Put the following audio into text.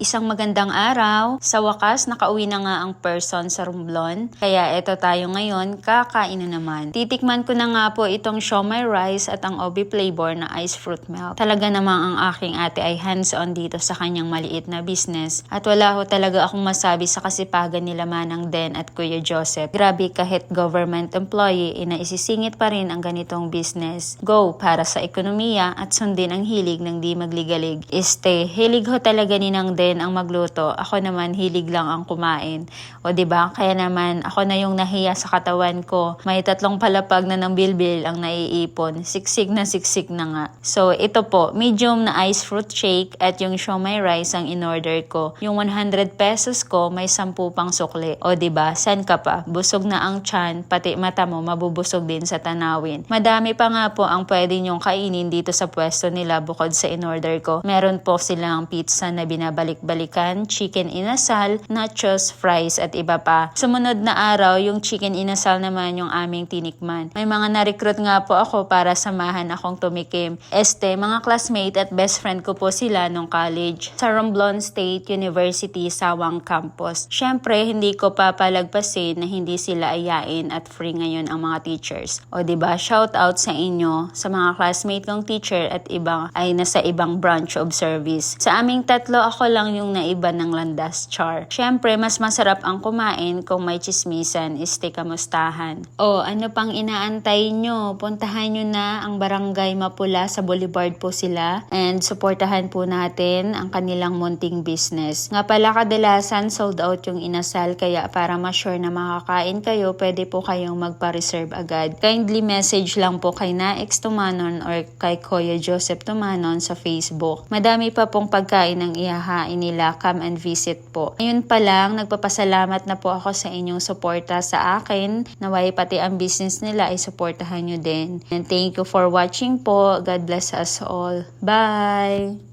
Isang magandang araw. Sa wakas, nakauwi na nga ang person sa Romblon. Kaya eto tayo ngayon, kakain na naman. Titikman ko na nga po itong siomai rice at ang obi flavor na ice fruit milk. Talaga namang ang aking ate ay hands-on dito sa kanyang maliit na business. At wala ho talaga akong masabi sa kasipagan nila Manang Den at Kuya Joseph. Grabe, kahit government employee, inaisisingit pa rin ang ganitong business. Go para sa ekonomiya at sundin ang hilig ng di magligalig. Hilig ho talaga ni Nang Den ang magluto. Ako naman hilig lang ang kumain. O diba? Kaya naman ako na yung nahiya sa katawan ko. May 3 palapag na ng bilbil ang naiipon. Siksik na nga. So ito po, medium na ice fruit shake at yung siomai rice ang in-order ko. Yung 100 pesos ko may 10 pang sukli. O diba? San ka pa? Busog na ang tiyan, pati mata mo mabubusog din sa tanawin. Madami pa nga po ang pwede nyong kainin dito sa pwesto nila bukod sa in-order ko. Meron po silang pizza na binabalik-balikan, chicken inasal, nachos, fries at iba pa. Sumunod na araw, yung chicken inasal naman yung aming tinikman. May mga na-recruit nga po ako para samahan akong tumikim. Mga classmate at best friend ko po sila nung college sa Romblon State University Sawang Campus. Syempre, hindi ko papalagpasin na hindi sila ayain at free ngayon ang mga teachers. O diba, shout out sa inyo, sa mga classmate kong teacher at ibang ay nasa ibang branch of service. Sa aming 3, ako lang yung naiba ng landas, char. Syempre, mas masarap ang kumain kung may chismisan, kamustahan. O, ano pang inaantay nyo? Puntahan nyo na ang Barangay Mapula sa Boulevard po sila and supportahan po natin ang kanilang munting business. Nga pala, kadalasan sold out yung inasal, kaya para ma-sure na makakain kayo, pwede po kayong magpa-reserve agad. Kindly message lang po kay Naex Tumanon or kay Kuya Joseph Tumanon sa Facebook. Madami pa pong pagkain ang ihahain nila. Come and visit po. Ngayon pa lang, nagpapasalamat na po ako sa inyong suporta sa akin. Naway pati ang business nila ay suportahan nyo din. And thank you for watching po. God bless us all. Bye!